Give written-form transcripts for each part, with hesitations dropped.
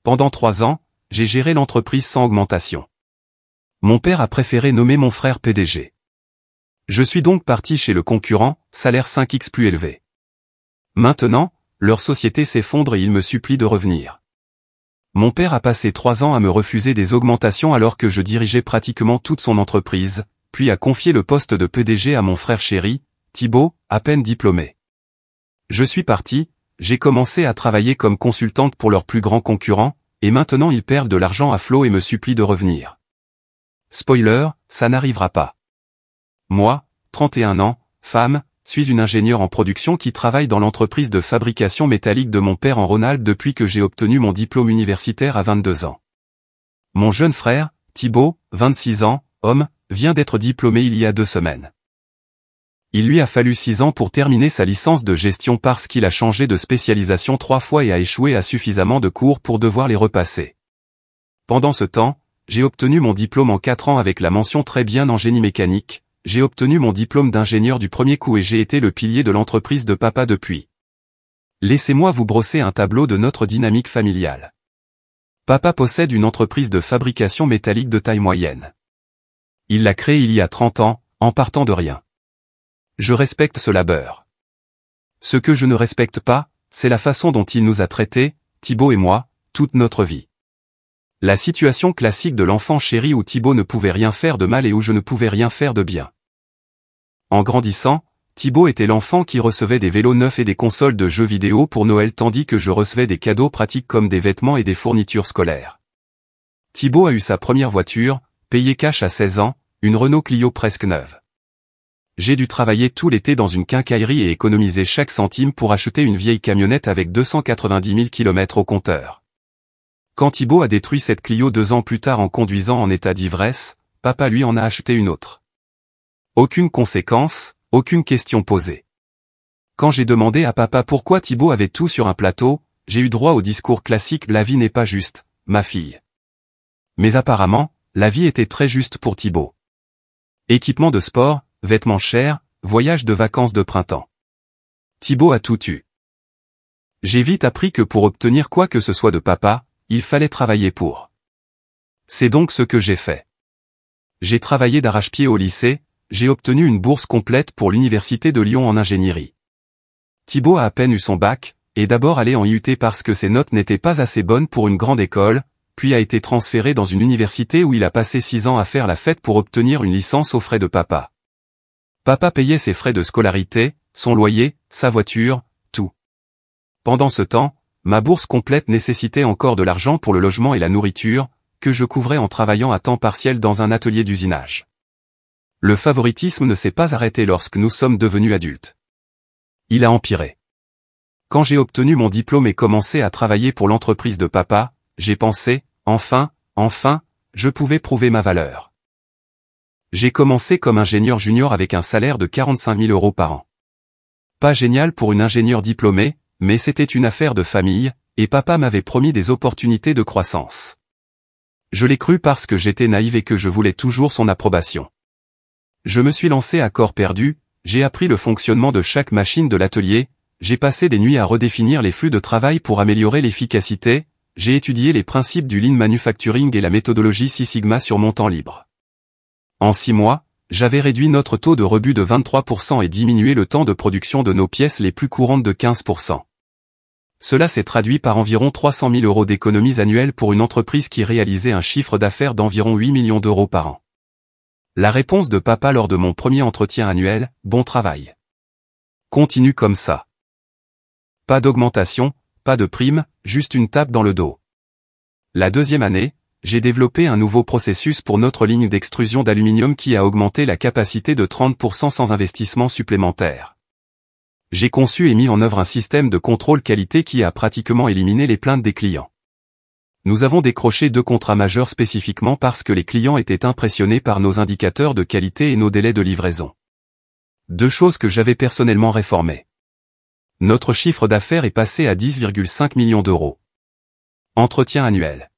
Pendant 3 ans, j'ai géré l'entreprise sans augmentation. Mon père a préféré nommer mon frère PDG. Je suis donc parti chez le concurrent, salaire 5x plus élevé. Maintenant, leur société s'effondre et ils me supplient de revenir. Mon père a passé 3 ans à me refuser des augmentations alors que je dirigeais pratiquement toute son entreprise, puis a confié le poste de PDG à mon frère chéri, Thibaut, à peine diplômé. Je suis parti, j'ai commencé à travailler comme consultante pour leurs plus grands concurrents, et maintenant ils perdent de l'argent à flot et me supplient de revenir. Spoiler, ça n'arrivera pas. Moi, 31 ans, femme, suis une ingénieure en production qui travaille dans l'entreprise de fabrication métallique de mon père en Rhône-Alpes depuis que j'ai obtenu mon diplôme universitaire à 22 ans. Mon jeune frère, Thibaut, 26 ans, homme, vient d'être diplômé il y a 2 semaines. Il lui a fallu 6 ans pour terminer sa licence de gestion parce qu'il a changé de spécialisation 3 fois et a échoué à suffisamment de cours pour devoir les repasser. Pendant ce temps, j'ai obtenu mon diplôme en 4 ans avec la mention très bien en génie mécanique. J'ai obtenu mon diplôme d'ingénieur du premier coup et j'ai été le pilier de l'entreprise de papa depuis. Laissez-moi vous brosser un tableau de notre dynamique familiale. Papa possède une entreprise de fabrication métallique de taille moyenne. Il l'a créée il y a 30 ans, en partant de rien. Je respecte ce labeur. Ce que je ne respecte pas, c'est la façon dont il nous a traités, Thibaut et moi, toute notre vie. La situation classique de l'enfant chéri où Thibaut ne pouvait rien faire de mal et où je ne pouvais rien faire de bien. En grandissant, Thibaut était l'enfant qui recevait des vélos neufs et des consoles de jeux vidéo pour Noël tandis que je recevais des cadeaux pratiques comme des vêtements et des fournitures scolaires. Thibaut a eu sa première voiture, payée cash à 16 ans, une Renault Clio presque neuve. J'ai dû travailler tout l'été dans une quincaillerie et économiser chaque centime pour acheter une vieille camionnette avec 290 000 km au compteur. Quand Thibaut a détruit cette Clio 2 ans plus tard en conduisant en état d'ivresse, papa lui en a acheté une autre. Aucune conséquence, aucune question posée. Quand j'ai demandé à papa pourquoi Thibaut avait tout sur un plateau, j'ai eu droit au discours classique « La vie n'est pas juste, ma fille ». Mais apparemment, la vie était très juste pour Thibaut. Équipement de sport, vêtements chers, voyage de vacances de printemps. Thibaut a tout eu. J'ai vite appris que pour obtenir quoi que ce soit de papa, il fallait travailler pour. C'est donc ce que j'ai fait. J'ai travaillé d'arrache-pied au lycée, j'ai obtenu une bourse complète pour l'université de Lyon en ingénierie. Thibaut a à peine eu son bac, est d'abord allé en IUT parce que ses notes n'étaient pas assez bonnes pour une grande école, puis a été transféré dans une université où il a passé 6 ans à faire la fête pour obtenir une licence aux frais de papa. Papa payait ses frais de scolarité, son loyer, sa voiture, tout. Pendant ce temps, ma bourse complète nécessitait encore de l'argent pour le logement et la nourriture, que je couvrais en travaillant à temps partiel dans un atelier d'usinage. Le favoritisme ne s'est pas arrêté lorsque nous sommes devenus adultes. Il a empiré. Quand j'ai obtenu mon diplôme et commencé à travailler pour l'entreprise de papa, j'ai pensé, enfin, je pouvais prouver ma valeur. J'ai commencé comme ingénieur junior avec un salaire de 45 000 € par an. Pas génial pour une ingénieure diplômée, mais c'était une affaire de famille, et papa m'avait promis des opportunités de croissance. Je l'ai cru parce que j'étais naïf et que je voulais toujours son approbation. Je me suis lancé à corps perdu, j'ai appris le fonctionnement de chaque machine de l'atelier, j'ai passé des nuits à redéfinir les flux de travail pour améliorer l'efficacité, j'ai étudié les principes du Lean Manufacturing et la méthodologie Six Sigma sur mon temps libre. En 6 mois, j'avais réduit notre taux de rebut de 23% et diminué le temps de production de nos pièces les plus courantes de 15%. Cela s'est traduit par environ 300 000 € d'économies annuelles pour une entreprise qui réalisait un chiffre d'affaires d'environ 8 millions d'euros par an. La réponse de papa lors de mon premier entretien annuel, bon travail. Continue comme ça. Pas d'augmentation, pas de prime, juste une tape dans le dos. La deuxième année, j'ai développé un nouveau processus pour notre ligne d'extrusion d'aluminium qui a augmenté la capacité de 30% sans investissement supplémentaire. J'ai conçu et mis en œuvre un système de contrôle qualité qui a pratiquement éliminé les plaintes des clients. Nous avons décroché 2 contrats majeurs spécifiquement parce que les clients étaient impressionnés par nos indicateurs de qualité et nos délais de livraison. 2 choses que j'avais personnellement réformées. Notre chiffre d'affaires est passé à 10,5 millions d'euros. Entretien annuel.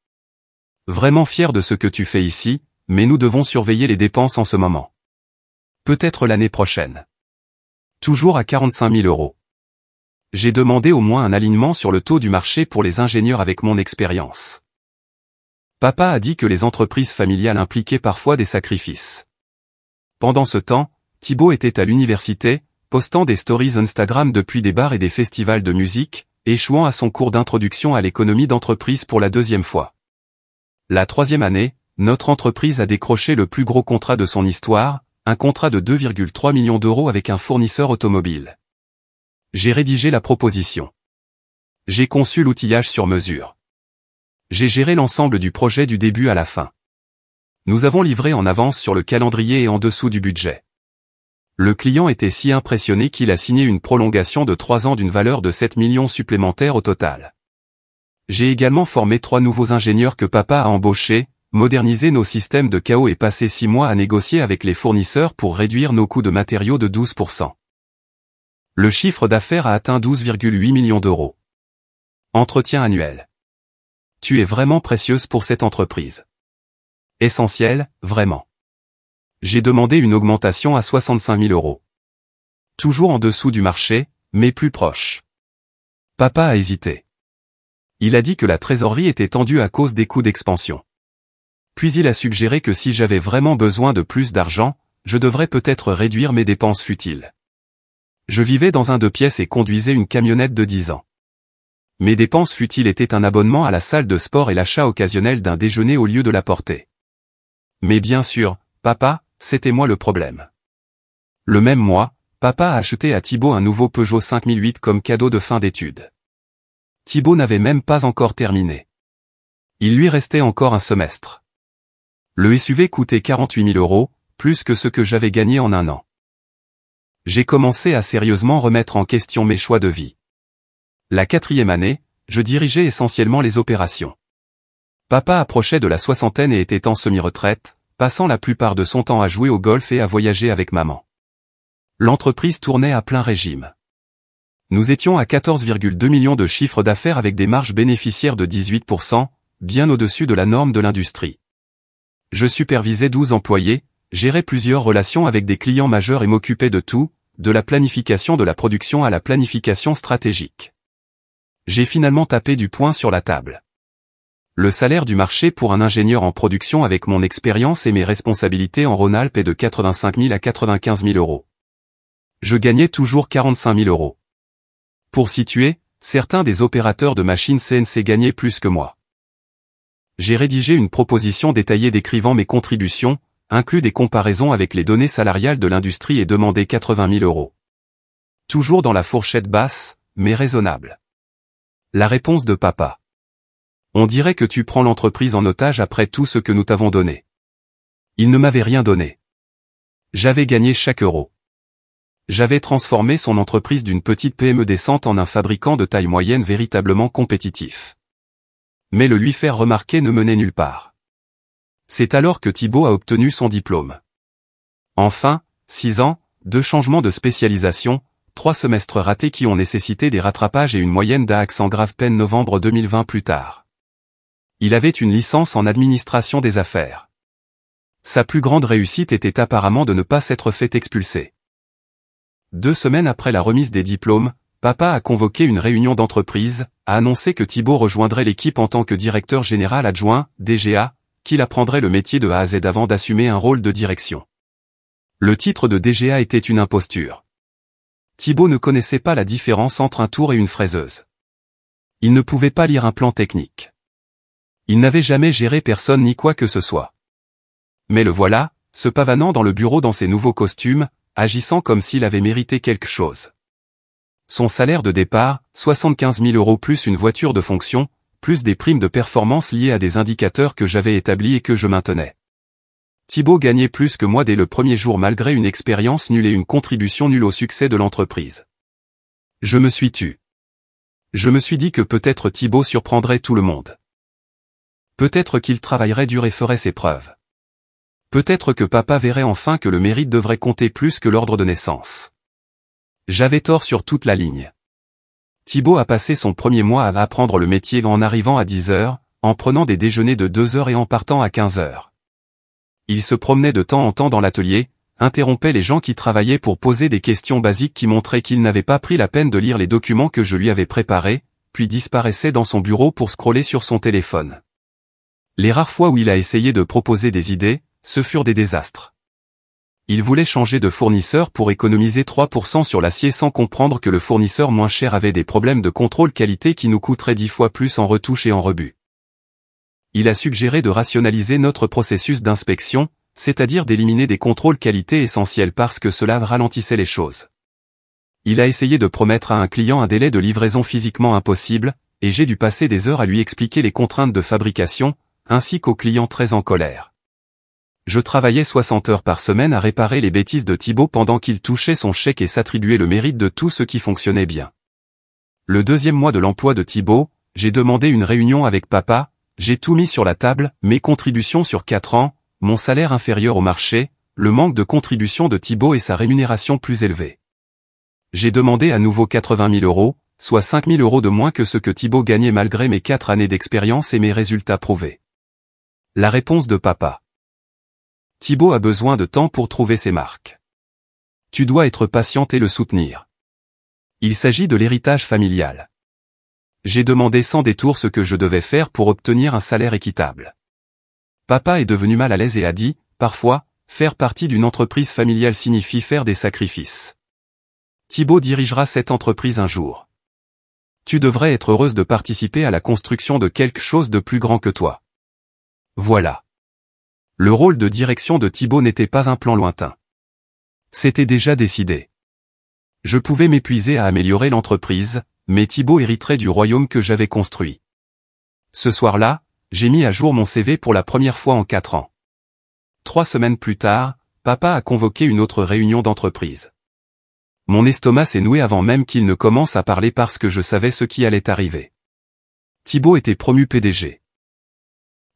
Vraiment fier de ce que tu fais ici, mais nous devons surveiller les dépenses en ce moment. Peut-être l'année prochaine. Toujours à 45 000 €. J'ai demandé au moins un alignement sur le taux du marché pour les ingénieurs avec mon expérience. Papa a dit que les entreprises familiales impliquaient parfois des sacrifices. Pendant ce temps, Thibaut était à l'université, postant des stories Instagram depuis des bars et des festivals de musique, échouant à son cours d'introduction à l'économie d'entreprise pour la 2e fois. La 3e année, notre entreprise a décroché le plus gros contrat de son histoire, un contrat de 2,3 millions d'euros avec un fournisseur automobile. J'ai rédigé la proposition. J'ai conçu l'outillage sur mesure. J'ai géré l'ensemble du projet du début à la fin. Nous avons livré en avance sur le calendrier et en dessous du budget. Le client était si impressionné qu'il a signé une prolongation de 3 ans d'une valeur de 7 millions supplémentaires au total. J'ai également formé 3 nouveaux ingénieurs que papa a embauchés, modernisé nos systèmes de KO et passé 6 mois à négocier avec les fournisseurs pour réduire nos coûts de matériaux de 12%. Le chiffre d'affaires a atteint 12,8 millions d'euros. Entretien annuel. Tu es vraiment précieuse pour cette entreprise. Essentiel, vraiment. J'ai demandé une augmentation à 65 000 euros. Toujours en dessous du marché, mais plus proche. Papa a hésité. Il a dit que la trésorerie était tendue à cause des coûts d'expansion. Puis il a suggéré que si j'avais vraiment besoin de plus d'argent, je devrais peut-être réduire mes dépenses futiles. Je vivais dans un 2 pièces et conduisais une camionnette de 10 ans. Mes dépenses futiles étaient un abonnement à la salle de sport et l'achat occasionnel d'un déjeuner au lieu de l'apporter. Mais bien sûr, papa, c'était moi le problème. Le même mois, papa a acheté à Thibaut un nouveau Peugeot 5008 comme cadeau de fin d'études. Thibaut n'avait même pas encore terminé. Il lui restait encore un semestre. Le SUV coûtait 48 000 euros, plus que ce que j'avais gagné en un an. J'ai commencé à sérieusement remettre en question mes choix de vie. La 4e année, je dirigeais essentiellement les opérations. Papa approchait de la soixantaine et était en semi-retraite, passant la plupart de son temps à jouer au golf et à voyager avec maman. L'entreprise tournait à plein régime. Nous étions à 14,2 millions de chiffre d'affaires avec des marges bénéficiaires de 18%, bien au-dessus de la norme de l'industrie. Je supervisais 12 employés, gérais plusieurs relations avec des clients majeurs et m'occupais de tout, de la planification de la production à la planification stratégique. J'ai finalement tapé du poing sur la table. Le salaire du marché pour un ingénieur en production avec mon expérience et mes responsabilités en Rhône-Alpes est de 85 000 à 95 000 euros. Je gagnais toujours 45 000 euros. Pour situer, certains des opérateurs de machines CNC gagnaient plus que moi. J'ai rédigé une proposition détaillée décrivant mes contributions, inclus des comparaisons avec les données salariales de l'industrie et demandé 80 000 euros. Toujours dans la fourchette basse, mais raisonnable. La réponse de papa. On dirait que tu prends l'entreprise en otage après tout ce que nous t'avons donné. Il ne m'avait rien donné. J'avais gagné chaque euro. J'avais transformé son entreprise d'une petite PME décente en un fabricant de taille moyenne véritablement compétitif. Mais le lui faire remarquer ne menait nulle part. C'est alors que Thibaut a obtenu son diplôme. Enfin, 6 ans, 2 changements de spécialisation, 3 semestres ratés qui ont nécessité des rattrapages et une moyenne d'AAC sans grave peine novembre 2020 plus tard. Il avait une licence en administration des affaires. Sa plus grande réussite était apparemment de ne pas s'être fait expulser. 2 semaines après la remise des diplômes, papa a convoqué une réunion d'entreprise, a annoncé que Thibaut rejoindrait l'équipe en tant que directeur général adjoint, DGA, qu'il apprendrait le métier de A à Z avant d'assumer un rôle de direction. Le titre de DGA était une imposture. Thibaut ne connaissait pas la différence entre un tour et une fraiseuse. Il ne pouvait pas lire un plan technique. Il n'avait jamais géré personne ni quoi que ce soit. Mais le voilà, se pavanant dans le bureau dans ses nouveaux costumes, agissant comme s'il avait mérité quelque chose. Son salaire de départ, 75 000 euros plus une voiture de fonction, plus des primes de performance liées à des indicateurs que j'avais établis et que je maintenais. Thibaut gagnait plus que moi dès le premier jour malgré une expérience nulle et une contribution nulle au succès de l'entreprise. Je me suis tu. Je me suis dit que peut-être Thibaut surprendrait tout le monde. Peut-être qu'il travaillerait dur et ferait ses preuves. Peut-être que papa verrait enfin que le mérite devrait compter plus que l'ordre de naissance. J'avais tort sur toute la ligne. Thibaut a passé son premier mois à apprendre le métier en arrivant à 10 heures, en prenant des déjeuners de 2 heures et en partant à 15 heures. Il se promenait de temps en temps dans l'atelier, interrompait les gens qui travaillaient pour poser des questions basiques qui montraient qu'il n'avait pas pris la peine de lire les documents que je lui avais préparés, puis disparaissait dans son bureau pour scroller sur son téléphone. Les rares fois où il a essayé de proposer des idées, ce furent des désastres. Il voulait changer de fournisseur pour économiser 3% sur l'acier sans comprendre que le fournisseur moins cher avait des problèmes de contrôle qualité qui nous coûteraient 10 fois plus en retouche et en rebut. Il a suggéré de rationaliser notre processus d'inspection, c'est-à-dire d'éliminer des contrôles qualité essentiels parce que cela ralentissait les choses. Il a essayé de promettre à un client un délai de livraison physiquement impossible, et j'ai dû passer des heures à lui expliquer les contraintes de fabrication, ainsi qu'aux clients très en colère. Je travaillais 60 heures par semaine à réparer les bêtises de Thibaut pendant qu'il touchait son chèque et s'attribuait le mérite de tout ce qui fonctionnait bien. Le deuxième mois de l'emploi de Thibaut, j'ai demandé une réunion avec papa, j'ai tout mis sur la table, mes contributions sur 4 ans, mon salaire inférieur au marché, le manque de contribution de Thibaut et sa rémunération plus élevée. J'ai demandé à nouveau 80 000 euros, soit 5 000 euros de moins que ce que Thibaut gagnait malgré mes 4 années d'expérience et mes résultats prouvés. La réponse de papa. Thibaut a besoin de temps pour trouver ses marques. Tu dois être patient et le soutenir. Il s'agit de l'héritage familial. J'ai demandé sans détour ce que je devais faire pour obtenir un salaire équitable. Papa est devenu mal à l'aise et a dit, parfois, faire partie d'une entreprise familiale signifie faire des sacrifices. Thibaut dirigera cette entreprise un jour. Tu devrais être heureuse de participer à la construction de quelque chose de plus grand que toi. Voilà. Le rôle de direction de Thibaut n'était pas un plan lointain. C'était déjà décidé. Je pouvais m'épuiser à améliorer l'entreprise, mais Thibaut hériterait du royaume que j'avais construit. Ce soir-là, j'ai mis à jour mon CV pour la première fois en 4 ans. 3 semaines plus tard, papa a convoqué une autre réunion d'entreprise. Mon estomac s'est noué avant même qu'il ne commence à parler parce que je savais ce qui allait arriver. Thibaut était promu PDG.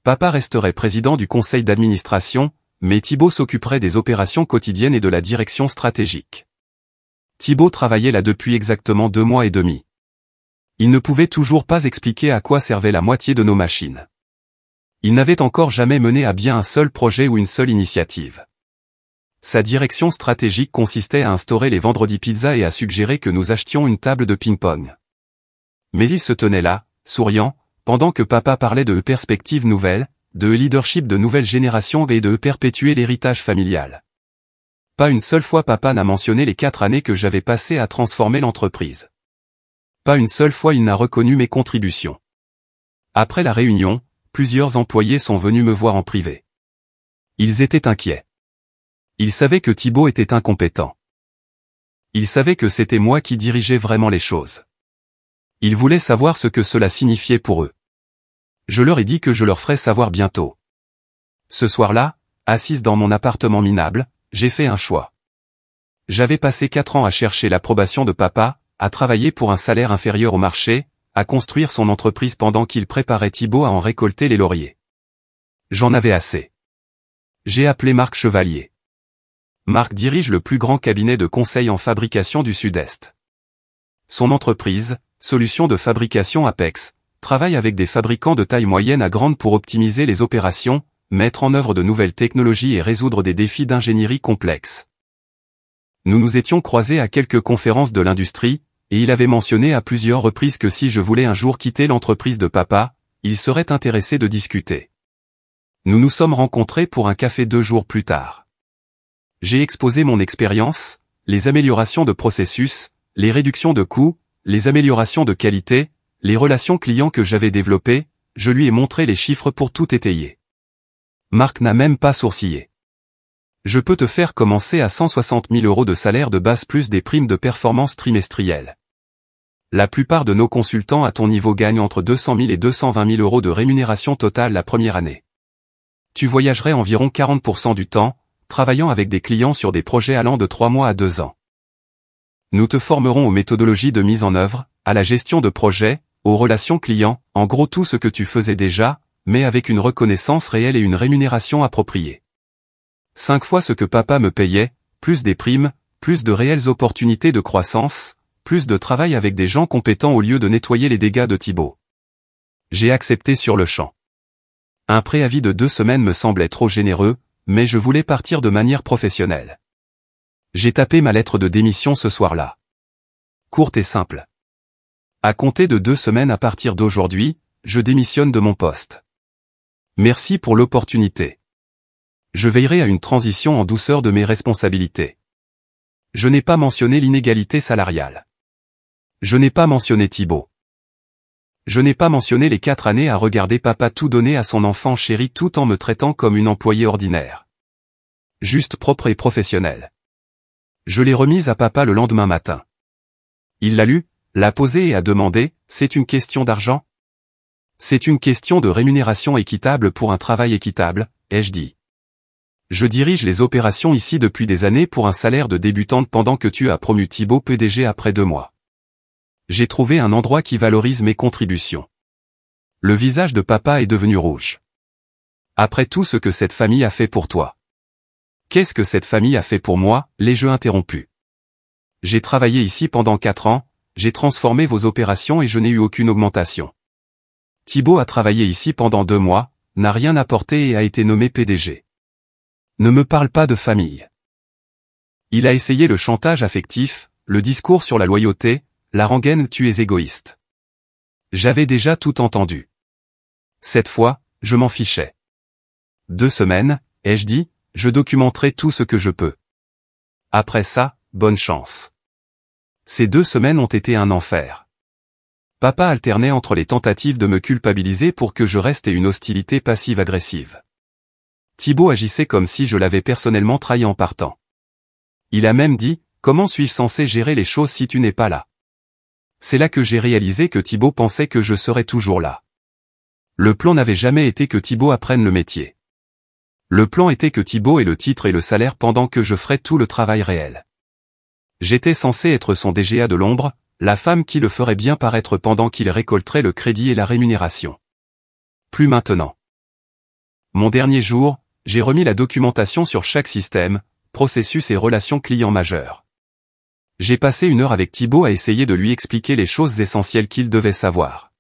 Papa resterait président du conseil d'administration, mais Thibaut s'occuperait des opérations quotidiennes et de la direction stratégique. Thibaut travaillait là depuis exactement 2 mois et demi. Il ne pouvait toujours pas expliquer à quoi servait la moitié de nos machines. Il n'avait encore jamais mené à bien un seul projet ou une seule initiative. Sa direction stratégique consistait à instaurer les vendredis pizza et à suggérer que nous achetions une table de ping-pong. Mais il se tenait là, souriant, pendant que papa parlait de perspectives nouvelles, de leadership de nouvelle génération et de perpétuer l'héritage familial. Pas une seule fois papa n'a mentionné les 4 années que j'avais passées à transformer l'entreprise. Pas une seule fois il n'a reconnu mes contributions. Après la réunion, plusieurs employés sont venus me voir en privé. Ils étaient inquiets. Ils savaient que Thibaut était incompétent. Ils savaient que c'était moi qui dirigeais vraiment les choses. Ils voulaient savoir ce que cela signifiait pour eux. Je leur ai dit que je leur ferais savoir bientôt. Ce soir-là, assise dans mon appartement minable, j'ai fait un choix. J'avais passé 4 ans à chercher l'approbation de papa, à travailler pour un salaire inférieur au marché, à construire son entreprise pendant qu'il préparait Thibaut à en récolter les lauriers. J'en avais assez. J'ai appelé Marc Chevalier. Marc dirige le plus grand cabinet de conseil en fabrication du Sud-Est. Son entreprise, Solutions de fabrication Apex, travaille avec des fabricants de taille moyenne à grande pour optimiser les opérations, mettre en œuvre de nouvelles technologies et résoudre des défis d'ingénierie complexes. Nous nous étions croisés à quelques conférences de l'industrie, et il avait mentionné à plusieurs reprises que si je voulais un jour quitter l'entreprise de papa, il serait intéressé de discuter. Nous nous sommes rencontrés pour un café 2 jours plus tard. J'ai exposé mon expérience, les améliorations de processus, les réductions de coûts, les améliorations de qualité, les relations clients que j'avais développées, je lui ai montré les chiffres pour tout étayer. Marc n'a même pas sourcillé. Je peux te faire commencer à 160 000 euros de salaire de base plus des primes de performance trimestrielles. La plupart de nos consultants à ton niveau gagnent entre 200 000 et 220 000 euros de rémunération totale la première année. Tu voyagerais environ 40% du temps, travaillant avec des clients sur des projets allant de 3 mois à 2 ans. Nous te formerons aux méthodologies de mise en œuvre, à la gestion de projets, aux relations clients, en gros tout ce que tu faisais déjà, mais avec une reconnaissance réelle et une rémunération appropriée. 5 fois ce que papa me payait, plus des primes, plus de réelles opportunités de croissance, plus de travail avec des gens compétents au lieu de nettoyer les dégâts de Thibaut. J'ai accepté sur le champ. Un préavis de 2 semaines me semblait trop généreux, mais je voulais partir de manière professionnelle. J'ai tapé ma lettre de démission ce soir-là. Courte et simple. À compter de 2 semaines à partir d'aujourd'hui, je démissionne de mon poste. Merci pour l'opportunité. Je veillerai à une transition en douceur de mes responsabilités. Je n'ai pas mentionné l'inégalité salariale. Je n'ai pas mentionné Thibaut. Je n'ai pas mentionné les 4 années à regarder papa tout donner à son enfant chéri tout en me traitant comme une employée ordinaire. Juste propre et professionnelle. Je l'ai remise à papa le lendemain matin. Il l'a lue, l'a posée et a demandé, c'est une question d'argent? C'est une question de rémunération équitable pour un travail équitable, ai-je dit. Je dirige les opérations ici depuis des années pour un salaire de débutante pendant que tu as promu Thibaut PDG après 2 mois. J'ai trouvé un endroit qui valorise mes contributions. Le visage de papa est devenu rouge. Après tout ce que cette famille a fait pour toi. Qu'est-ce que cette famille a fait pour moi, les jeux interrompus. J'ai travaillé ici pendant 4 ans, j'ai transformé vos opérations et je n'ai eu aucune augmentation. Thibaut a travaillé ici pendant 2 mois, n'a rien apporté et a été nommé PDG. Ne me parle pas de famille. Il a essayé le chantage affectif, le discours sur la loyauté, la rengaine tu es égoïste. J'avais déjà tout entendu. Cette fois, je m'en fichais. 2 semaines, ai-je dit, je documenterai tout ce que je peux. Après ça, bonne chance. Ces 2 semaines ont été un enfer. Papa alternait entre les tentatives de me culpabiliser pour que je reste et une hostilité passive-agressive. Thibaut agissait comme si je l'avais personnellement trahi en partant. Il a même dit, comment suis-je censé gérer les choses si tu n'es pas là? C'est là que j'ai réalisé que Thibaut pensait que je serais toujours là. Le plan n'avait jamais été que Thibaut apprenne le métier. Le plan était que Thibaut ait le titre et le salaire pendant que je ferais tout le travail réel. J'étais censé être son DGA de l'ombre, la femme qui le ferait bien paraître pendant qu'il récolterait le crédit et la rémunération. Plus maintenant. Mon dernier jour, j'ai remis la documentation sur chaque système, processus et relations clients majeures. J'ai passé 1 heure avec Thibaut à essayer de lui expliquer les choses essentielles qu'il devait savoir.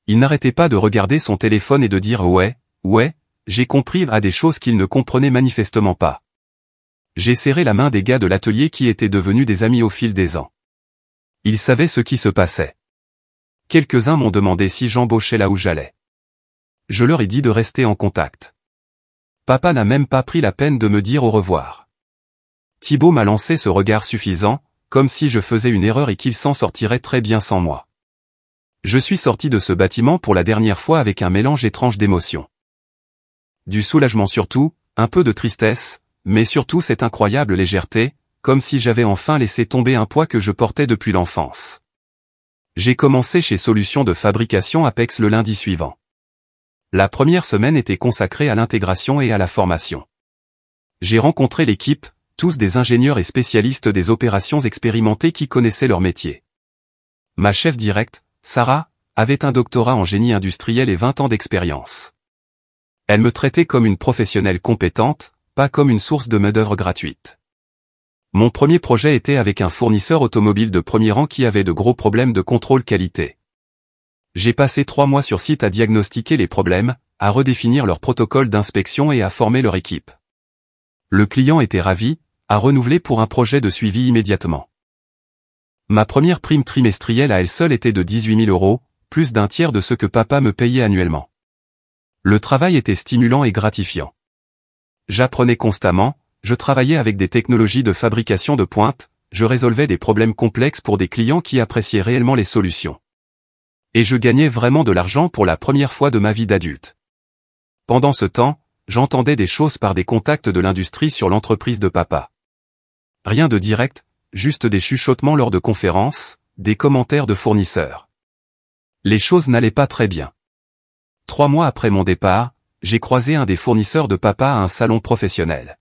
Il n'arrêtait pas de regarder son téléphone et de dire ouais, j'ai compris à des choses qu'il ne comprenait manifestement pas. J'ai serré la main des gars de l'atelier qui étaient devenus des amis au fil des ans. Ils savaient ce qui se passait. Quelques-uns m'ont demandé si j'embauchais là où j'allais. Je leur ai dit de rester en contact. Papa n'a même pas pris la peine de me dire au revoir. Thibaut m'a lancé ce regard suffisant, comme si je faisais une erreur et qu'il s'en sortirait très bien sans moi. Je suis sorti de ce bâtiment pour la dernière fois avec un mélange étrange d'émotions. Du soulagement surtout, un peu de tristesse, mais surtout cette incroyable légèreté, comme si j'avais enfin laissé tomber un poids que je portais depuis l'enfance. J'ai commencé chez Solutions de Fabrication Apex le lundi suivant. La première semaine était consacrée à l'intégration et à la formation. J'ai rencontré l'équipe, tous des ingénieurs et spécialistes des opérations expérimentés qui connaissaient leur métier. Ma chef directe, Sarah, avait un doctorat en génie industriel et 20 ans d'expérience. Elle me traitait comme une professionnelle compétente, pas comme une source de main-d'œuvre gratuite. Mon premier projet était avec un fournisseur automobile de premier rang qui avait de gros problèmes de contrôle qualité. J'ai passé 3 mois sur site à diagnostiquer les problèmes, à redéfinir leur protocole d'inspection et à former leur équipe. Le client était ravi, a renouvelé pour un projet de suivi immédiatement. Ma première prime trimestrielle à elle seule était de 18 000 €, plus d'un tiers de ce que papa me payait annuellement. Le travail était stimulant et gratifiant. J'apprenais constamment, je travaillais avec des technologies de fabrication de pointe, je résolvais des problèmes complexes pour des clients qui appréciaient réellement les solutions. Et je gagnais vraiment de l'argent pour la première fois de ma vie d'adulte. Pendant ce temps, j'entendais des choses par des contacts de l'industrie sur l'entreprise de papa. Rien de direct, juste des chuchotements lors de conférences, des commentaires de fournisseurs. Les choses n'allaient pas très bien. 3 mois après mon départ, j'ai croisé un des fournisseurs de papa à un salon professionnel.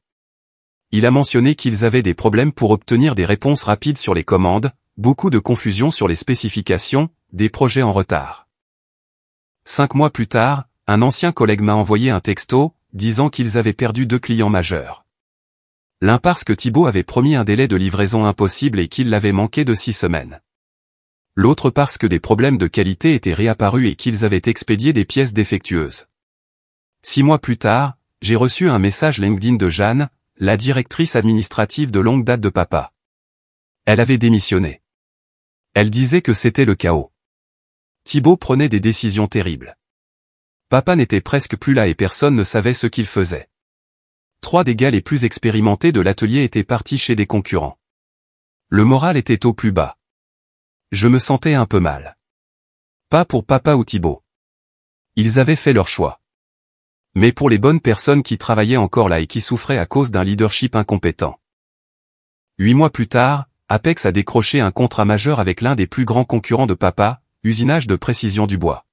Il a mentionné qu'ils avaient des problèmes pour obtenir des réponses rapides sur les commandes, beaucoup de confusion sur les spécifications, des projets en retard. 5 mois plus tard, un ancien collègue m'a envoyé un texto, disant qu'ils avaient perdu 2 clients majeurs. L'un parce que Thibaut avait promis un délai de livraison impossible et qu'il l'avait manqué de 6 semaines. L'autre parce que des problèmes de qualité étaient réapparus et qu'ils avaient expédié des pièces défectueuses. 6 mois plus tard, j'ai reçu un message LinkedIn de Jeanne, la directrice administrative de longue date de papa. Elle avait démissionné. Elle disait que c'était le chaos. Thibaut prenait des décisions terribles. Papa n'était presque plus là et personne ne savait ce qu'il faisait. 3 des gars les plus expérimentés de l'atelier étaient partis chez des concurrents. Le moral était au plus bas. Je me sentais un peu mal. Pas pour papa ou Thibaut. Ils avaient fait leur choix. Mais pour les bonnes personnes qui travaillaient encore là et qui souffraient à cause d'un leadership incompétent. 8 mois plus tard, Apex a décroché un contrat majeur avec l'un des plus grands concurrents de papa, Usinage de Précision du Bois.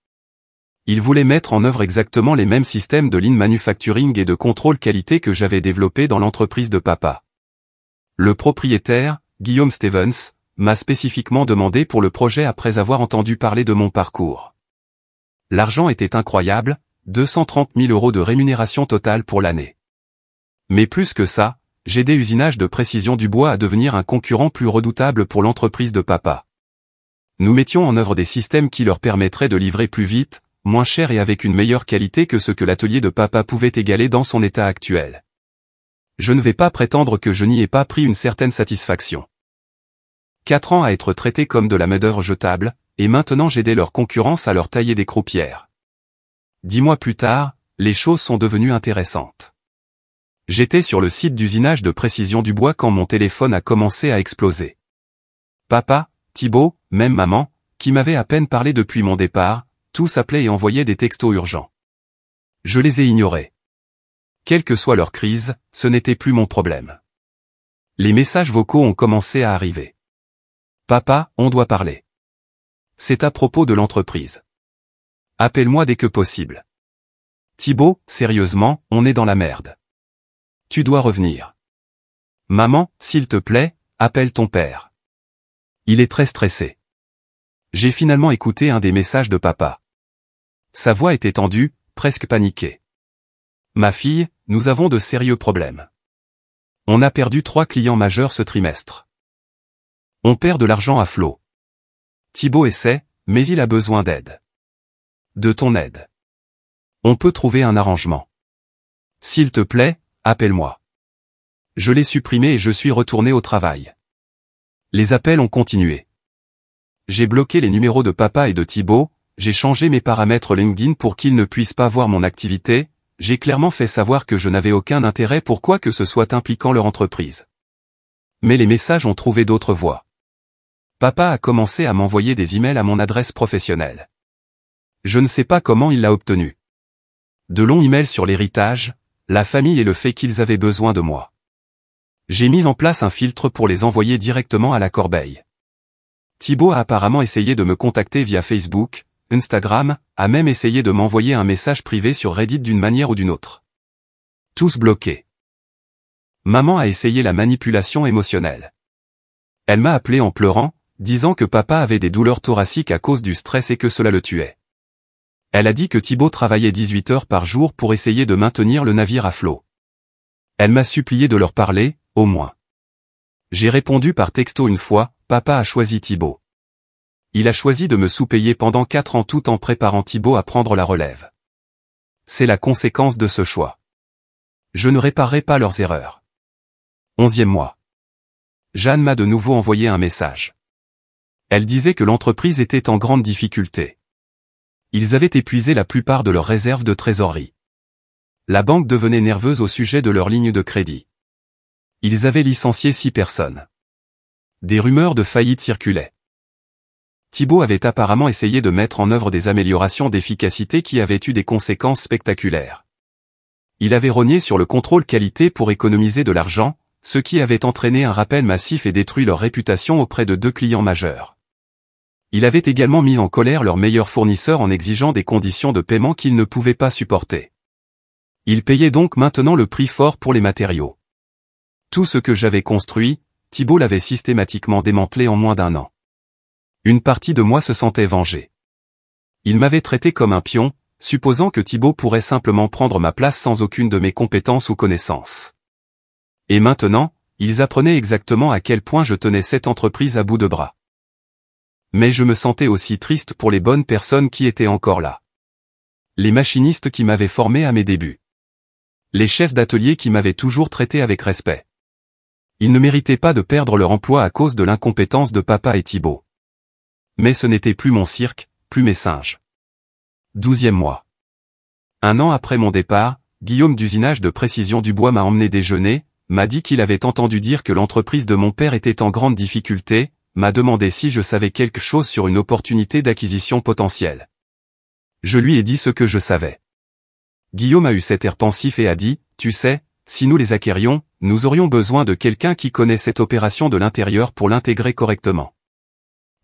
Ils voulaient mettre en œuvre exactement les mêmes systèmes de lean manufacturing et de contrôle qualité que j'avais développés dans l'entreprise de papa. Le propriétaire, Guillaume Stevens, m'a spécifiquement demandé pour le projet après avoir entendu parler de mon parcours. L'argent était incroyable, 230 000 € de rémunération totale pour l'année. Mais plus que ça, j'aidais Usinage de Précision du Bois à devenir un concurrent plus redoutable pour l'entreprise de papa. Nous mettions en œuvre des systèmes qui leur permettraient de livrer plus vite, moins cher et avec une meilleure qualité que ce que l'atelier de papa pouvait égaler dans son état actuel. Je ne vais pas prétendre que je n'y ai pas pris une certaine satisfaction. 4 ans à être traité comme de la main-d'œuvre jetable, et maintenant j'aidais leurs concurrence à leur tailler des croupières. 10 mois plus tard, les choses sont devenues intéressantes. J'étais sur le site d'Usinage de Précision du Bois quand mon téléphone a commencé à exploser. Papa, Thibaut, même maman, qui m'avait à peine parlé depuis mon départ, tous appelaient et envoyaient des textos urgents. Je les ai ignorés. Quelle que soit leur crise, ce n'était plus mon problème. Les messages vocaux ont commencé à arriver. Papa, on doit parler. C'est à propos de l'entreprise. Appelle-moi dès que possible. Thibaut, sérieusement, on est dans la merde. Tu dois revenir. Maman, s'il te plaît, appelle ton père. Il est très stressé. J'ai finalement écouté un des messages de papa. Sa voix était tendue, presque paniquée. Ma fille, nous avons de sérieux problèmes. On a perdu 3 clients majeurs ce trimestre. On perd de l'argent à flot. Thibaut essaie, mais il a besoin d'aide. De ton aide. On peut trouver un arrangement. S'il te plaît, appelle-moi. Je l'ai supprimé et je suis retourné au travail. Les appels ont continué. J'ai bloqué les numéros de papa et de Thibaut, j'ai changé mes paramètres LinkedIn pour qu'ils ne puissent pas voir mon activité, j'ai clairement fait savoir que je n'avais aucun intérêt pour quoi que ce soit impliquant leur entreprise. Mais les messages ont trouvé d'autres voies. Papa a commencé à m'envoyer des emails à mon adresse professionnelle. Je ne sais pas comment il l'a obtenu. De longs emails sur l'héritage, la famille et le fait qu'ils avaient besoin de moi. J'ai mis en place un filtre pour les envoyer directement à la corbeille. Thibaut a apparemment essayé de me contacter via Facebook, Instagram, a même essayé de m'envoyer un message privé sur Reddit d'une manière ou d'une autre. Tous bloqués. Maman a essayé la manipulation émotionnelle. Elle m'a appelé en pleurant, disant que papa avait des douleurs thoraciques à cause du stress et que cela le tuait. Elle a dit que Thibaut travaillait 18 heures par jour pour essayer de maintenir le navire à flot. Elle m'a supplié de leur parler, au moins. J'ai répondu par texto une fois, papa a choisi Thibaut. Il a choisi de me sous-payer pendant 4 ans tout en préparant Thibaut à prendre la relève. C'est la conséquence de ce choix. Je ne réparerai pas leurs erreurs. 11e mois. Jeanne m'a de nouveau envoyé un message. Elle disait que l'entreprise était en grande difficulté. Ils avaient épuisé la plupart de leurs réserves de trésorerie. La banque devenait nerveuse au sujet de leur ligne de crédit. Ils avaient licencié 6 personnes. Des rumeurs de faillite circulaient. Thibaut avait apparemment essayé de mettre en œuvre des améliorations d'efficacité qui avaient eu des conséquences spectaculaires. Il avait rogné sur le contrôle qualité pour économiser de l'argent, ce qui avait entraîné un rappel massif et détruit leur réputation auprès de 2 clients majeurs. Il avait également mis en colère leurs meilleurs fournisseurs en exigeant des conditions de paiement qu'ils ne pouvaient pas supporter. Ils payaient donc maintenant le prix fort pour les matériaux. Tout ce que j'avais construit, Thibaut l'avait systématiquement démantelé en moins d'1 an. Une partie de moi se sentait vengée. Il m'avait traité comme un pion, supposant que Thibaut pourrait simplement prendre ma place sans aucune de mes compétences ou connaissances. Et maintenant, ils apprenaient exactement à quel point je tenais cette entreprise à bout de bras. Mais je me sentais aussi triste pour les bonnes personnes qui étaient encore là. Les machinistes qui m'avaient formé à mes débuts. Les chefs d'atelier qui m'avaient toujours traité avec respect. Ils ne méritaient pas de perdre leur emploi à cause de l'incompétence de papa et Thibaut. Mais ce n'était plus mon cirque, plus mes singes. 12e mois. 1 an après mon départ, Guillaume d'usinage de Précision Dubois m'a emmené déjeuner, m'a dit qu'il avait entendu dire que l'entreprise de mon père était en grande difficulté, m'a demandé si je savais quelque chose sur une opportunité d'acquisition potentielle. Je lui ai dit ce que je savais. Guillaume a eu cet air pensif et a dit, « Tu sais, si nous les acquérions, nous aurions besoin de quelqu'un qui connaît cette opération de l'intérieur pour l'intégrer correctement.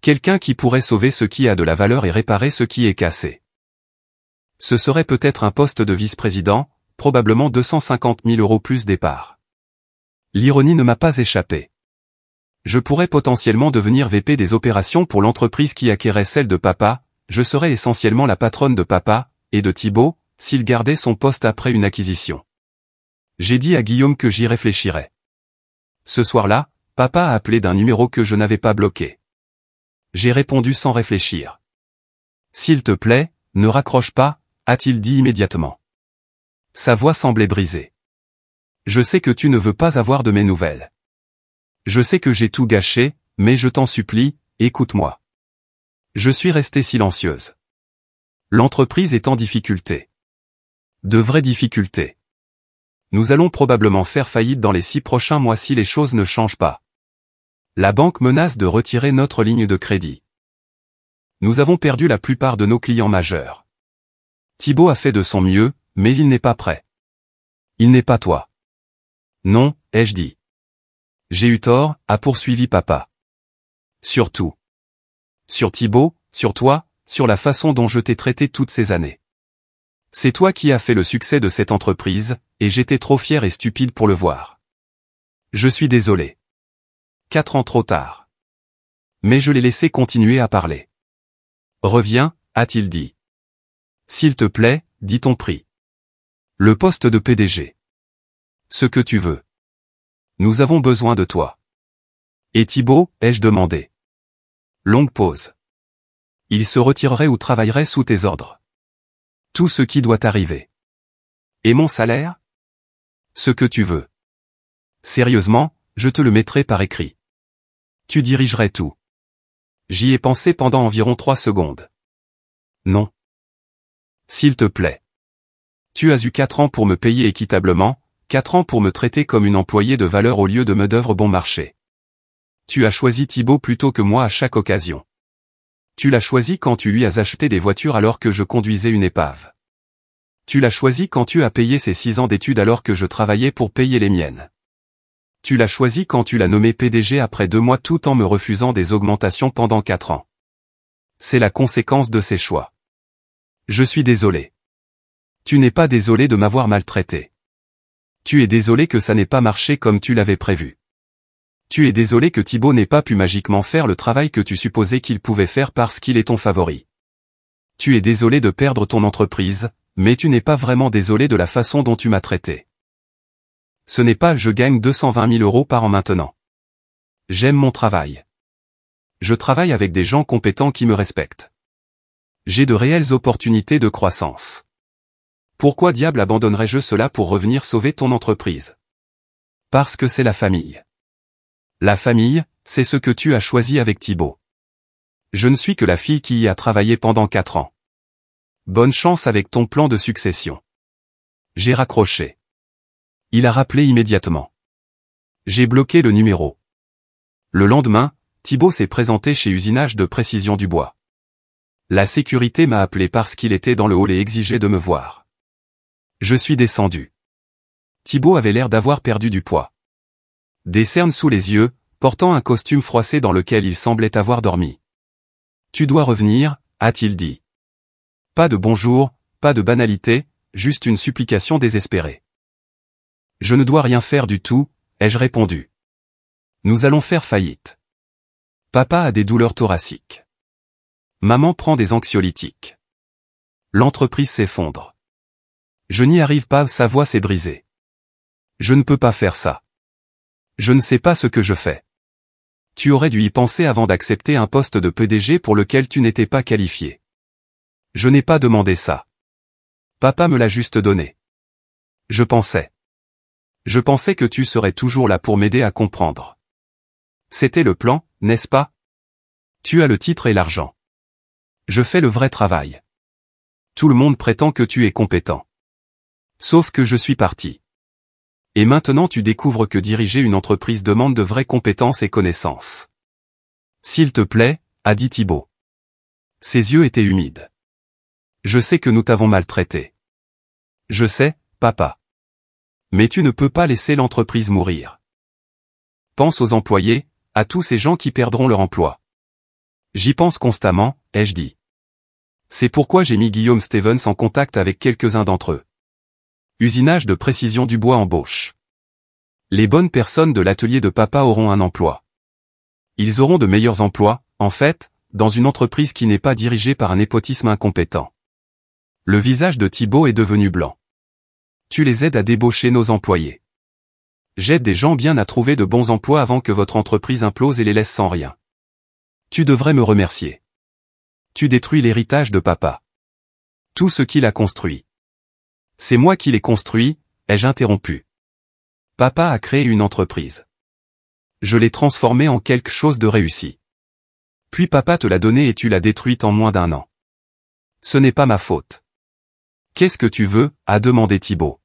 Quelqu'un qui pourrait sauver ce qui a de la valeur et réparer ce qui est cassé. Ce serait peut-être un poste de vice-président, probablement 250 000 € plus départ. » L'ironie ne m'a pas échappé. Je pourrais potentiellement devenir VP des opérations pour l'entreprise qui acquérait celle de papa, je serais essentiellement la patronne de papa, et de Thibaut, s'il gardait son poste après une acquisition. J'ai dit à Guillaume que j'y réfléchirais. Ce soir-là, papa a appelé d'un numéro que je n'avais pas bloqué. J'ai répondu sans réfléchir. « S'il te plaît, ne raccroche pas », a-t-il dit immédiatement. Sa voix semblait brisée. « Je sais que tu ne veux pas avoir de mes nouvelles. Je sais que j'ai tout gâché, mais je t'en supplie, écoute-moi. » Je suis restée silencieuse. L'entreprise est en difficulté. De vraies difficultés. Nous allons probablement faire faillite dans les 6 prochains mois si les choses ne changent pas. La banque menace de retirer notre ligne de crédit. Nous avons perdu la plupart de nos clients majeurs. Thibaut a fait de son mieux, mais il n'est pas prêt. Il n'est pas toi. Non, ai-je dit. J'ai eu tort, a poursuivi papa. Surtout. Sur Thibaut, sur toi, sur la façon dont je t'ai traité toutes ces années. C'est toi qui as fait le succès de cette entreprise, et j'étais trop fier et stupide pour le voir. Je suis désolé. 4 ans trop tard. Mais je l'ai laissé continuer à parler. Reviens, a-t-il dit. S'il te plaît, dis ton prix. Le poste de PDG. Ce que tu veux. Nous avons besoin de toi. Et Thibaut, ai-je demandé. Longue pause. Il se retirerait ou travaillerait sous tes ordres. Tout ce qui doit arriver. Et mon salaire? Ce que tu veux. Sérieusement, je te le mettrai par écrit. Tu dirigerais tout. J'y ai pensé pendant environ 3 secondes. Non. S'il te plaît. Tu as eu 4 ans pour me payer équitablement, 4 ans pour me traiter comme une employée de valeur au lieu de me d'œuvre bon marché. Tu as choisi Thibaut plutôt que moi à chaque occasion. Tu l'as choisi quand tu lui as acheté des voitures alors que je conduisais une épave. Tu l'as choisi quand tu as payé ses 6 ans d'études alors que je travaillais pour payer les miennes. Tu l'as choisi quand tu l'as nommé PDG après 2 mois tout en me refusant des augmentations pendant 4 ans. C'est la conséquence de ces choix. Je suis désolé. Tu n'es pas désolé de m'avoir maltraité. Tu es désolé que ça n'ait pas marché comme tu l'avais prévu. Tu es désolé que Thibaut n'ait pas pu magiquement faire le travail que tu supposais qu'il pouvait faire parce qu'il est ton favori. Tu es désolé de perdre ton entreprise, mais tu n'es pas vraiment désolé de la façon dont tu m'as traité. Ce n'est pas « je gagne 220 000 € par an maintenant ». J'aime mon travail. Je travaille avec des gens compétents qui me respectent. J'ai de réelles opportunités de croissance. Pourquoi diable abandonnerais-je cela pour revenir sauver ton entreprise? Parce que c'est la famille. La famille, c'est ce que tu as choisi avec Thibaut. Je ne suis que la fille qui y a travaillé pendant 4 ans. Bonne chance avec ton plan de succession. J'ai raccroché. Il a rappelé immédiatement. J'ai bloqué le numéro. Le lendemain, Thibaut s'est présenté chez Usinage de Précision Dubois. La sécurité m'a appelé parce qu'il était dans le hall et exigeait de me voir. Je suis descendu. Thibaut avait l'air d'avoir perdu du poids. Des cernes sous les yeux, portant un costume froissé dans lequel il semblait avoir dormi. « Tu dois revenir », a-t-il dit. Pas de bonjour, pas de banalité, juste une supplication désespérée. « Je ne dois rien faire du tout », ai-je répondu. « Nous allons faire faillite. Papa a des douleurs thoraciques. Maman prend des anxiolytiques. L'entreprise s'effondre. Je n'y arrive pas, sa voix s'est brisée. Je ne peux pas faire ça. Je ne sais pas ce que je fais. Tu aurais dû y penser avant d'accepter un poste de PDG pour lequel tu n'étais pas qualifié. Je n'ai pas demandé ça. Papa me l'a juste donné. Je pensais. Je pensais que tu serais toujours là pour m'aider à comprendre. C'était le plan, n'est-ce pas? Tu as le titre et l'argent. Je fais le vrai travail. Tout le monde prétend que tu es compétent. Sauf que je suis parti. Et maintenant tu découvres que diriger une entreprise demande de vraies compétences et connaissances. S'il te plaît, a dit Thibaut. Ses yeux étaient humides. Je sais que nous t'avons maltraité. Je sais, papa. Mais tu ne peux pas laisser l'entreprise mourir. Pense aux employés, à tous ces gens qui perdront leur emploi. J'y pense constamment, ai-je dit. C'est pourquoi j'ai mis Guillaume Stevens en contact avec quelques-uns d'entre eux. Usinage de précision du bois embauche. Les bonnes personnes de l'atelier de papa auront un emploi. Ils auront de meilleurs emplois, en fait, dans une entreprise qui n'est pas dirigée par un népotisme incompétent. Le visage de Thibaut est devenu blanc. Tu les aides à débaucher nos employés. J'aide des gens bien à trouver de bons emplois avant que votre entreprise implose et les laisse sans rien. Tu devrais me remercier. Tu détruis l'héritage de papa. Tout ce qu'il a construit. C'est moi qui l'ai construit, ai-je interrompu. Papa a créé une entreprise. Je l'ai transformée en quelque chose de réussi. Puis papa te l'a donnée et tu l'as détruite en moins d'1 an. Ce n'est pas ma faute. Qu'est-ce que tu veux, a demandé Thibaut.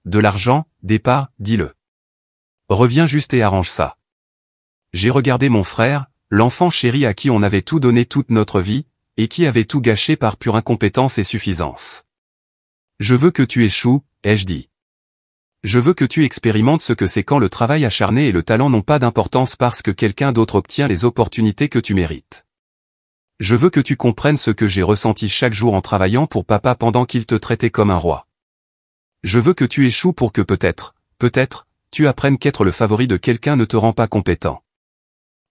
De l'argent, des parts, dis-le. Reviens juste et arrange ça. J'ai regardé mon frère, l'enfant chéri à qui on avait tout donné toute notre vie, et qui avait tout gâché par pure incompétence et suffisance. Je veux que tu échoues, ai-je dit. Je veux que tu expérimentes ce que c'est quand le travail acharné et le talent n'ont pas d'importance parce que quelqu'un d'autre obtient les opportunités que tu mérites. Je veux que tu comprennes ce que j'ai ressenti chaque jour en travaillant pour papa pendant qu'il te traitait comme un roi. Je veux que tu échoues pour que peut-être, tu apprennes qu'être le favori de quelqu'un ne te rend pas compétent.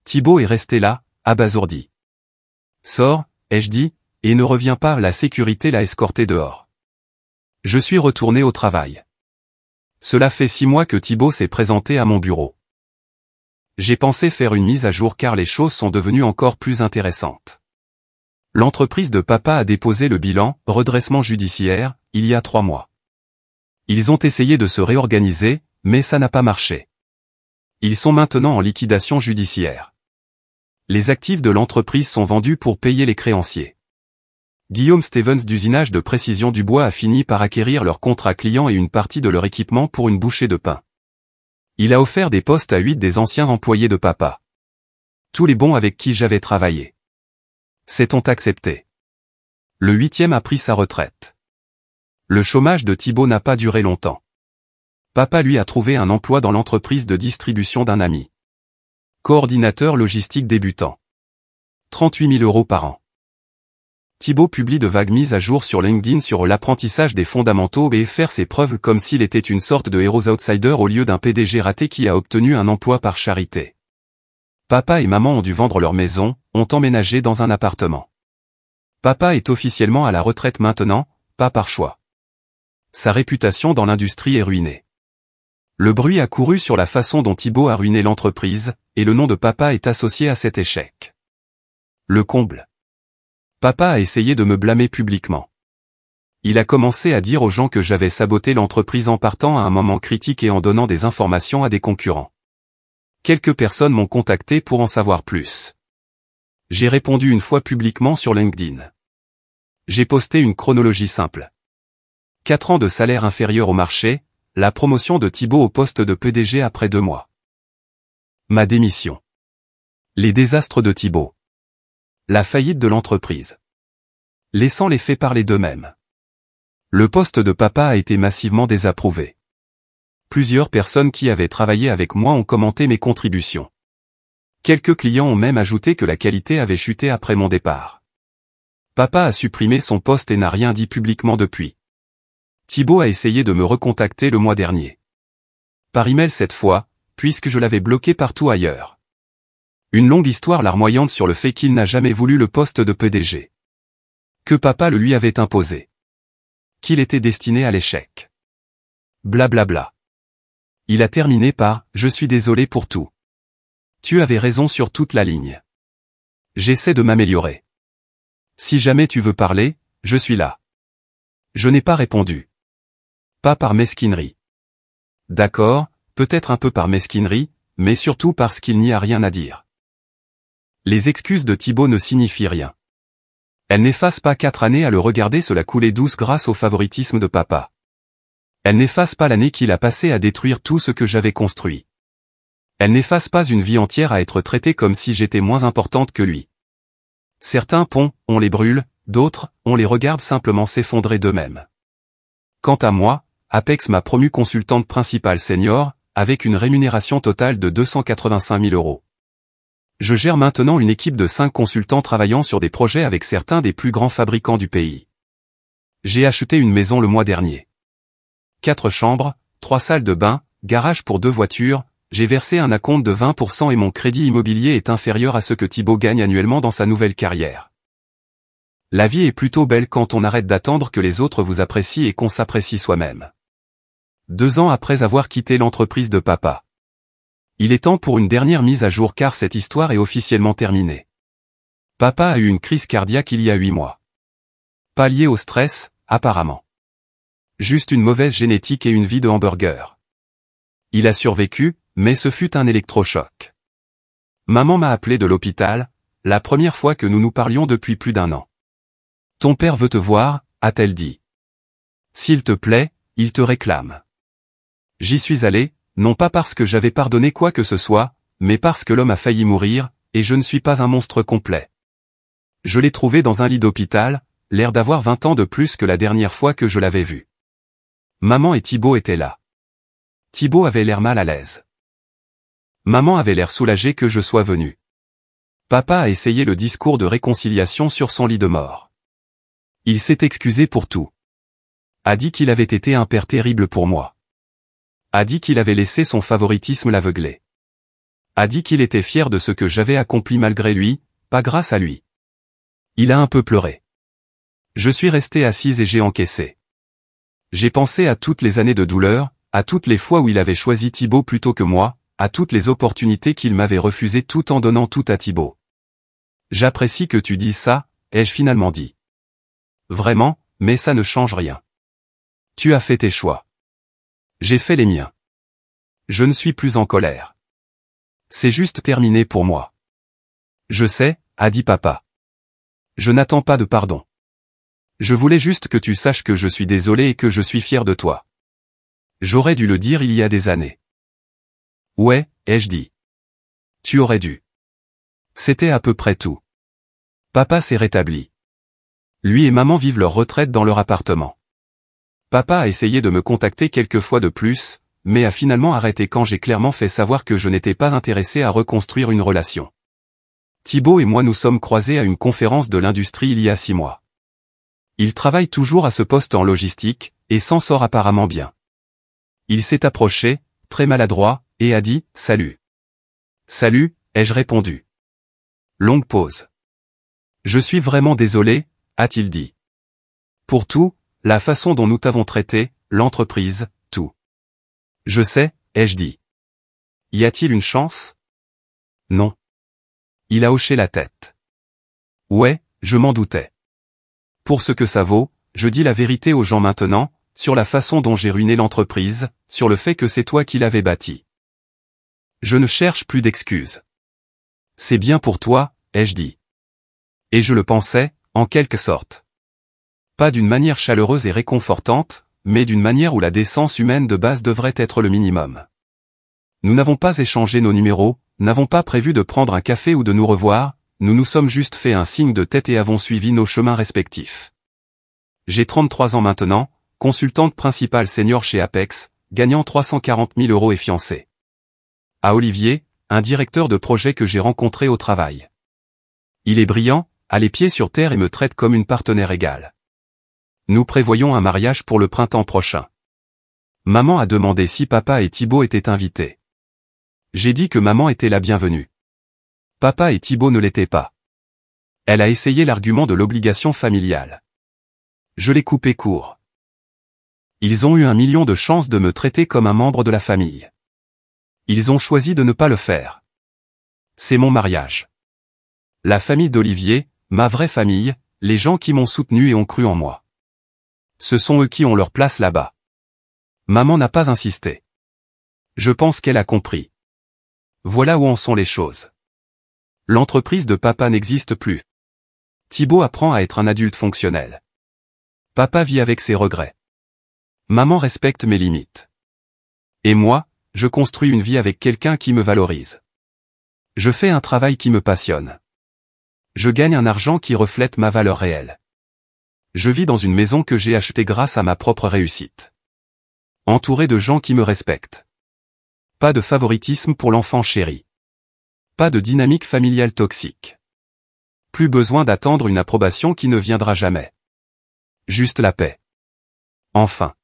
Thibaut est resté là, abasourdi. Sors, ai-je dit, et ne reviens pas, la sécurité l'a escorté dehors. Je suis retourné au travail. Cela fait 6 mois que Thibaut s'est présenté à mon bureau. J'ai pensé faire une mise à jour car les choses sont devenues encore plus intéressantes. L'entreprise de papa a déposé le bilan, redressement judiciaire, il y a 3 mois. Ils ont essayé de se réorganiser, mais ça n'a pas marché. Ils sont maintenant en liquidation judiciaire. Les actifs de l'entreprise sont vendus pour payer les créanciers. Guillaume Stevens d'usinage de précision du bois a fini par acquérir leur contrat client et une partie de leur équipement pour une bouchée de pain. Il a offert des postes à 8 des anciens employés de papa. Tous les bons avec qui j'avais travaillé. Ont accepté. Le 8e a pris sa retraite. Le chômage de Thibaut n'a pas duré longtemps. Papa lui a trouvé un emploi dans l'entreprise de distribution d'un ami. Coordinateur logistique débutant. 38 000 € par an. Thibaut publie de vagues mises à jour sur LinkedIn sur l'apprentissage des fondamentaux et faire ses preuves comme s'il était une sorte de héros outsider au lieu d'un PDG raté qui a obtenu un emploi par charité. Papa et maman ont dû vendre leur maison, ont emménagé dans un appartement. Papa est officiellement à la retraite maintenant, pas par choix. Sa réputation dans l'industrie est ruinée. Le bruit a couru sur la façon dont Thibaut a ruiné l'entreprise, et le nom de papa est associé à cet échec. Le comble. Papa a essayé de me blâmer publiquement. Il a commencé à dire aux gens que j'avais saboté l'entreprise en partant à un moment critique et en donnant des informations à des concurrents. Quelques personnes m'ont contacté pour en savoir plus. J'ai répondu une fois publiquement sur LinkedIn. J'ai posté une chronologie simple. 4 ans de salaire inférieur au marché, la promotion de Thibaut au poste de PDG après 2 mois. Ma démission. Les désastres de Thibaut. La faillite de l'entreprise. Laissant les faits parler d'eux-mêmes. Le poste de papa a été massivement désapprouvé. Plusieurs personnes qui avaient travaillé avec moi ont commenté mes contributions. Quelques clients ont même ajouté que la qualité avait chuté après mon départ. Papa a supprimé son poste et n'a rien dit publiquement depuis. Thibaut a essayé de me recontacter le mois dernier. Par email cette fois, puisque je l'avais bloqué partout ailleurs. Une longue histoire larmoyante sur le fait qu'il n'a jamais voulu le poste de PDG. Que papa le lui avait imposé. Qu'il était destiné à l'échec. Blablabla. Il a terminé par « Je suis désolé pour tout. Tu avais raison sur toute la ligne. J'essaie de m'améliorer. Si jamais tu veux parler, je suis là. » Je n'ai pas répondu. Pas par mesquinerie. D'accord, peut-être un peu par mesquinerie, mais surtout parce qu'il n'y a rien à dire. Les excuses de Thibaut ne signifient rien. Elles n'effacent pas 4 années à le regarder se la couler douce grâce au favoritisme de papa. Elles n'effacent pas l'année qu'il a passée à détruire tout ce que j'avais construit. Elles n'effacent pas une vie entière à être traitée comme si j'étais moins importante que lui. Certains ponts, on les brûle, d'autres, on les regarde simplement s'effondrer d'eux-mêmes. Quant à moi, Apex m'a promu consultante principale senior, avec une rémunération totale de 285 000 €. Je gère maintenant une équipe de 5 consultants travaillant sur des projets avec certains des plus grands fabricants du pays. J'ai acheté une maison le mois dernier. 4 chambres, 3 salles de bain, garage pour 2 voitures, j'ai versé un acompte de 20% et mon crédit immobilier est inférieur à ce que Thibaut gagne annuellement dans sa nouvelle carrière. La vie est plutôt belle quand on arrête d'attendre que les autres vous apprécient et qu'on s'apprécie soi-même. 2 ans après avoir quitté l'entreprise de papa. Il est temps pour une dernière mise à jour car cette histoire est officiellement terminée. Papa a eu une crise cardiaque il y a 8 mois. Pas liée au stress, apparemment. Juste une mauvaise génétique et une vie de hamburger. Il a survécu, mais ce fut un électrochoc. Maman m'a appelé de l'hôpital, la première fois que nous nous parlions depuis plus d'1 an. Ton père veut te voir, a-t-elle dit. S'il te plaît, il te réclame. J'y suis allé, non pas parce que j'avais pardonné quoi que ce soit, mais parce que l'homme a failli mourir, et je ne suis pas un monstre complet. Je l'ai trouvé dans un lit d'hôpital, l'air d'avoir 20 ans de plus que la dernière fois que je l'avais vu. Maman et Thibaut étaient là. Thibaut avait l'air mal à l'aise. Maman avait l'air soulagée que je sois venu. Papa a essayé le discours de réconciliation sur son lit de mort. Il s'est excusé pour tout. A dit qu'il avait été un père terrible pour moi. A dit qu'il avait laissé son favoritisme l'aveugler. A dit qu'il était fier de ce que j'avais accompli malgré lui, pas grâce à lui. Il a un peu pleuré. Je suis resté assise et j'ai encaissé. J'ai pensé à toutes les années de douleur, à toutes les fois où il avait choisi Thibaut plutôt que moi, à toutes les opportunités qu'il m'avait refusées tout en donnant tout à Thibaut. J'apprécie que tu dises ça, ai-je finalement dit. Vraiment, mais ça ne change rien. Tu as fait tes choix. J'ai fait les miens. Je ne suis plus en colère. C'est juste terminé pour moi. Je sais, a dit papa. Je n'attends pas de pardon. Je voulais juste que tu saches que je suis désolé et que je suis fier de toi. J'aurais dû le dire il y a des années. Ouais, ai-je dit. Tu aurais dû. C'était à peu près tout. Papa s'est rétabli. Lui et maman vivent leur retraite dans leur appartement. Papa a essayé de me contacter quelques fois de plus, mais a finalement arrêté quand j'ai clairement fait savoir que je n'étais pas intéressé à reconstruire une relation. Thibaut et moi nous sommes croisés à une conférence de l'industrie il y a 6 mois. Il travaille toujours à ce poste en logistique, et s'en sort apparemment bien. Il s'est approché, très maladroit, et a dit « Salut ». « Salut », ai-je répondu. Longue pause. « Je suis vraiment désolé », a-t-il dit. Pour tout, la façon dont nous t'avons traité, l'entreprise, tout. Je sais, ai-je dit. Y a-t-il une chance? Non. Il a hoché la tête. Ouais, je m'en doutais. Pour ce que ça vaut, je dis la vérité aux gens maintenant, sur la façon dont j'ai ruiné l'entreprise, sur le fait que c'est toi qui l'avais bâtie. Je ne cherche plus d'excuses. C'est bien pour toi, ai-je dit. Et je le pensais, en quelque sorte. Pas d'une manière chaleureuse et réconfortante, mais d'une manière où la décence humaine de base devrait être le minimum. Nous n'avons pas échangé nos numéros, n'avons pas prévu de prendre un café ou de nous revoir, nous nous sommes juste fait un signe de tête et avons suivi nos chemins respectifs. J'ai 33 ans maintenant, consultante principale senior chez Apex, gagnant 340 000 € et fiancée. À Olivier, un directeur de projet que j'ai rencontré au travail. Il est brillant, a les pieds sur terre et me traite comme une partenaire égale. Nous prévoyons un mariage pour le printemps prochain. Maman a demandé si papa et Thibaut étaient invités. J'ai dit que maman était la bienvenue. Papa et Thibaut ne l'étaient pas. Elle a essayé l'argument de l'obligation familiale. Je l'ai coupé court. Ils ont eu 1 million de chances de me traiter comme un membre de la famille. Ils ont choisi de ne pas le faire. C'est mon mariage. La famille d'Olivier, ma vraie famille, les gens qui m'ont soutenu et ont cru en moi. Ce sont eux qui ont leur place là-bas. Maman n'a pas insisté. Je pense qu'elle a compris. Voilà où en sont les choses. L'entreprise de papa n'existe plus. Thibaut apprend à être un adulte fonctionnel. Papa vit avec ses regrets. Maman respecte mes limites. Et moi, je construis une vie avec quelqu'un qui me valorise. Je fais un travail qui me passionne. Je gagne un argent qui reflète ma valeur réelle. Je vis dans une maison que j'ai achetée grâce à ma propre réussite. Entouré de gens qui me respectent. Pas de favoritisme pour l'enfant chéri. Pas de dynamique familiale toxique. Plus besoin d'attendre une approbation qui ne viendra jamais. Juste la paix. Enfin.